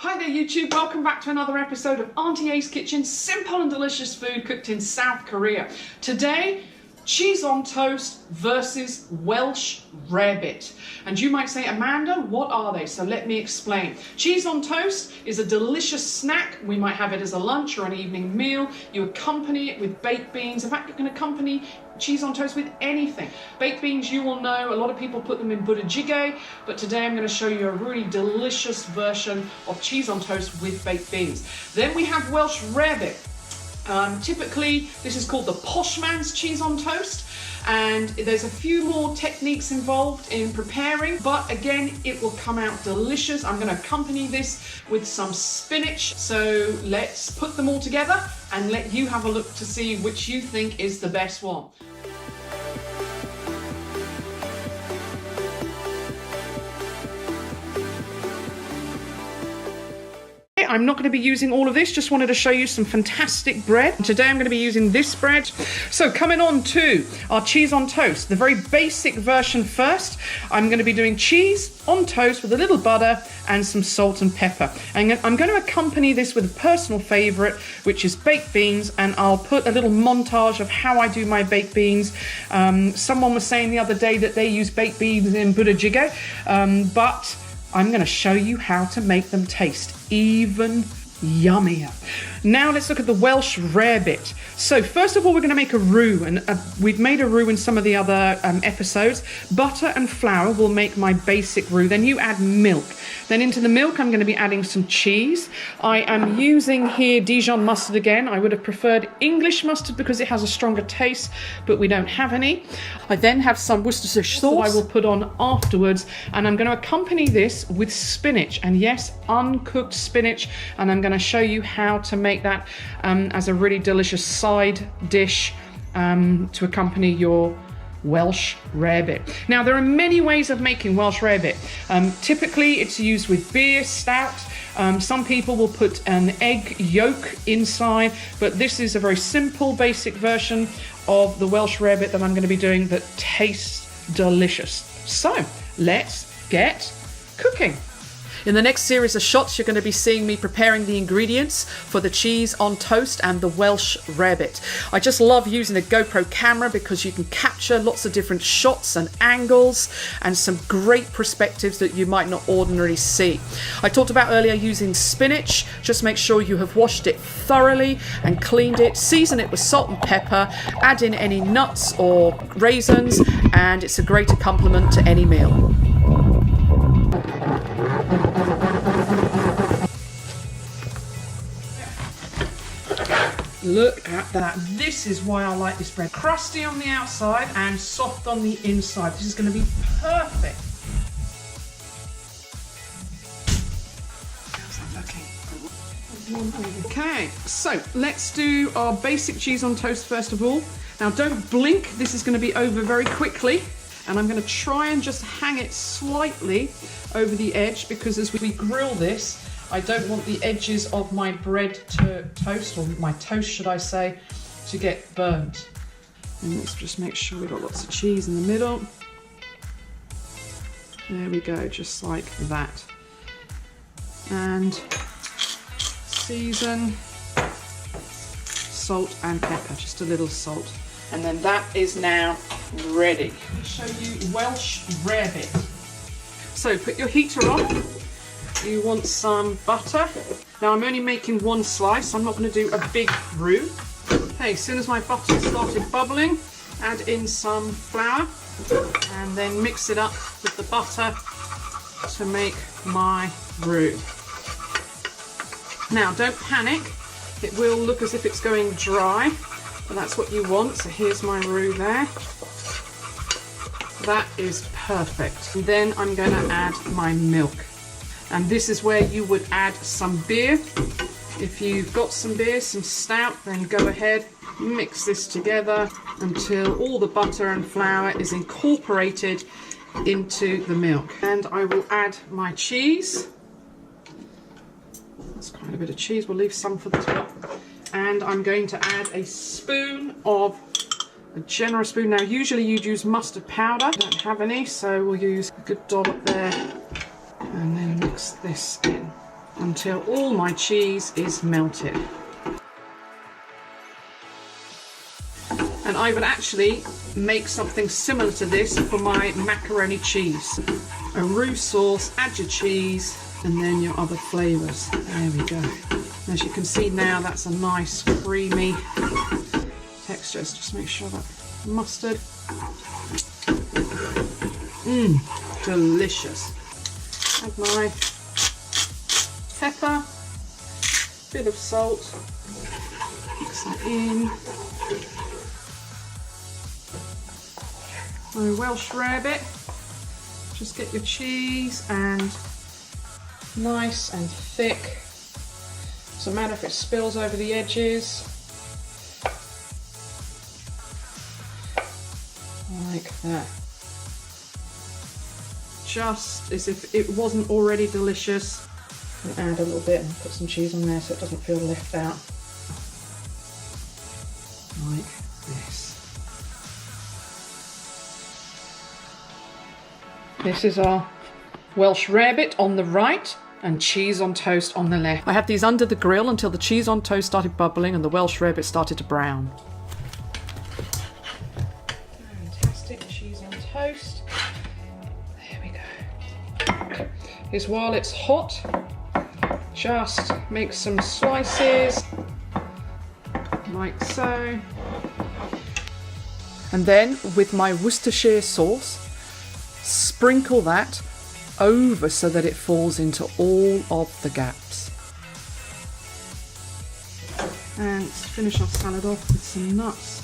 Hi there YouTube, welcome back to another episode of Auntie A's Kitchen, simple and delicious food cooked in South Korea. Today, cheese on toast versus Welsh Rarebit. And you might say, Amanda, what are they? So let me explain. Cheese on toast is a delicious snack. We might have it as a lunch or an evening meal. You accompany it with baked beans. In fact, you can accompany cheese on toast with anything. Baked beans, you will know, a lot of people put them in butter jjigae, but today I'm going to show you a really delicious version of cheese on toast with baked beans. Then we have Welsh Rarebit. Typically, this is called the posh man's cheese on toast, and there's a few more techniques involved in preparing, but again, it will come out delicious. I'm going to accompany this with some spinach, so let's put them all together and let you have a look to see which you think is the best one. I'm not going to be using all of this, just wanted to show you some fantastic bread. Today I'm going to be using this bread. So coming on to our cheese on toast, the very basic version first. I'm going to be doing cheese on toast with a little butter and some salt and pepper. And I'm going to accompany this with a personal favourite, which is baked beans, and I'll put a little montage of how I do my baked beans. Someone was saying the other day that they use baked beans in butter jjigae, but I'm going to show you how to make them taste even yummier. Now let's look at the Welsh Rarebit. So first of all, we're going to make a roux, and we've made a roux in some of the other episodes. Butter and flour will make my basic roux. Then you add milk. Then into the milk, I'm going to be adding some cheese. I am using here Dijon mustard again. I would have preferred English mustard because it has a stronger taste, but we don't have any. I then have some Worcestershire sauce that I will put on afterwards, and I'm going to accompany this with spinach, and yes, uncooked spinach, and I'm going to show you how to make that as a really delicious side dish to accompany your Welsh Rarebit. Now, there are many ways of making Welsh Rarebit. Typically, it's used with beer, stout. Some people will put an egg yolk inside, but this is a very simple, basic version of the Welsh Rarebit that I'm going to be doing that tastes delicious. So, let's get cooking. In the next series of shots, you're going to be seeing me preparing the ingredients for the cheese on toast and the Welsh Rarebit. I just love using a GoPro camera because you can capture lots of different shots and angles and some great perspectives that you might not ordinarily see. I talked about earlier using spinach. Just make sure you have washed it thoroughly and cleaned it. Season it with salt and pepper. Add in any nuts or raisins, and it's a great accompaniment to any meal. Look at that. This is why I like this bread. Crusty on the outside and soft on the inside. This is going to be perfect. How's that looking? Okay, so let's do our basic cheese on toast first of all. Now don't blink, this is going to be over very quickly. And I'm going to try and just hang it slightly over the edge, because as we grill this, I don't want the edges of my bread to toast, or my toast should I say, to get burnt. And let's just make sure we've got lots of cheese in the middle. There we go, just like that. And season, salt and pepper, just a little salt. And then that is now ready. I'll show you Welsh Rarebit. So put your heater on. You want some butter. Now I'm only making one slice, I'm not going to do a big roux. Okay, as soon as my butter started bubbling, add in some flour and then mix it up with the butter to make my roux. Now don't panic, it will look as if it's going dry, but that's what you want. So here's my roux there. That is perfect. And then I'm going to add my milk. And this is where you would add some beer. If you've got some beer, some stout, then go ahead, mix this together until all the butter and flour is incorporated into the milk. And I will add my cheese. That's quite a bit of cheese, we'll leave some for the top. And I'm going to add a generous spoon. Now usually you'd use mustard powder, I don't have any, so we'll use a good dollop there. And then mix this in. until all my cheese is melted. And I would actually make something similar to this for my macaroni cheese. A roux sauce, add your cheese, and then your other flavours. There we go. As you can see now, that's a nice creamy texture. Let's just make sure that mustard. Delicious. Add my pepper, bit of salt, mix that in. My Welsh Rarebit. Just get your cheese and nice and thick. Doesn't matter if it spills over the edges. Like that. Just as if it wasn't already delicious. And add a little bit and put some cheese on there so it doesn't feel left out. Like this. This is our Welsh Rarebit on the right and cheese on toast on the left. I had these under the grill until the cheese on toast started bubbling and the Welsh Rarebit started to brown. Fantastic cheese on toast. There we go. Is while it's hot, just make some slices like so. And then with my Worcestershire sauce, sprinkle that over so that it falls into all of the gaps. And let's finish our salad off with some nuts.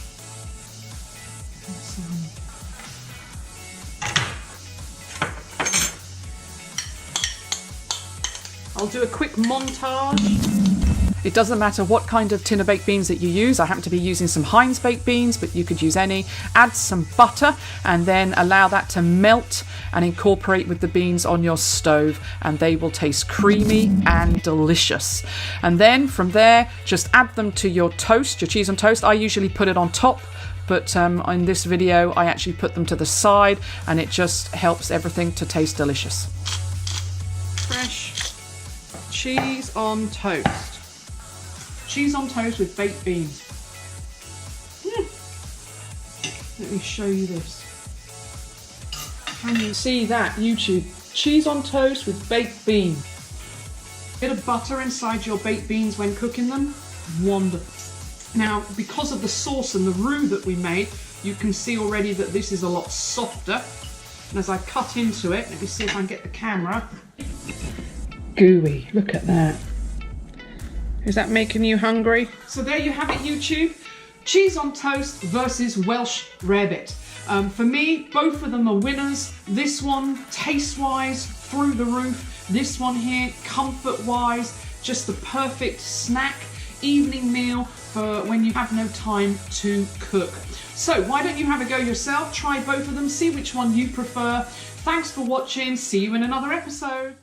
I'll do a quick montage. It doesn't matter what kind of tin of baked beans that you use. I happen to be using some Heinz baked beans, but you could use any. Add some butter and then allow that to melt and incorporate with the beans on your stove, and they will taste creamy and delicious. And then from there, just add them to your toast, your cheese on toast. I usually put it on top, but in this video, I actually put them to the side, and it just helps everything to taste delicious. Fresh cheese on toast. Cheese on toast with baked beans. Let me show you this. Can you see that, YouTube? Cheese on toast with baked beans. Bit of butter inside your baked beans when cooking them. Wonderful. Now, because of the sauce and the roux that we made, you can see already that this is a lot softer. And as I cut into it, let me see if I can get the camera. Gooey, look at that. Is that making you hungry? So there you have it, YouTube. Cheese on toast versus Welsh Rarebit. For me, both of them are winners. This one, taste-wise, through the roof. This one here, comfort-wise, just the perfect snack, evening meal for when you have no time to cook. So why don't you have a go yourself? Try both of them, see which one you prefer. Thanks for watching. See you in another episode.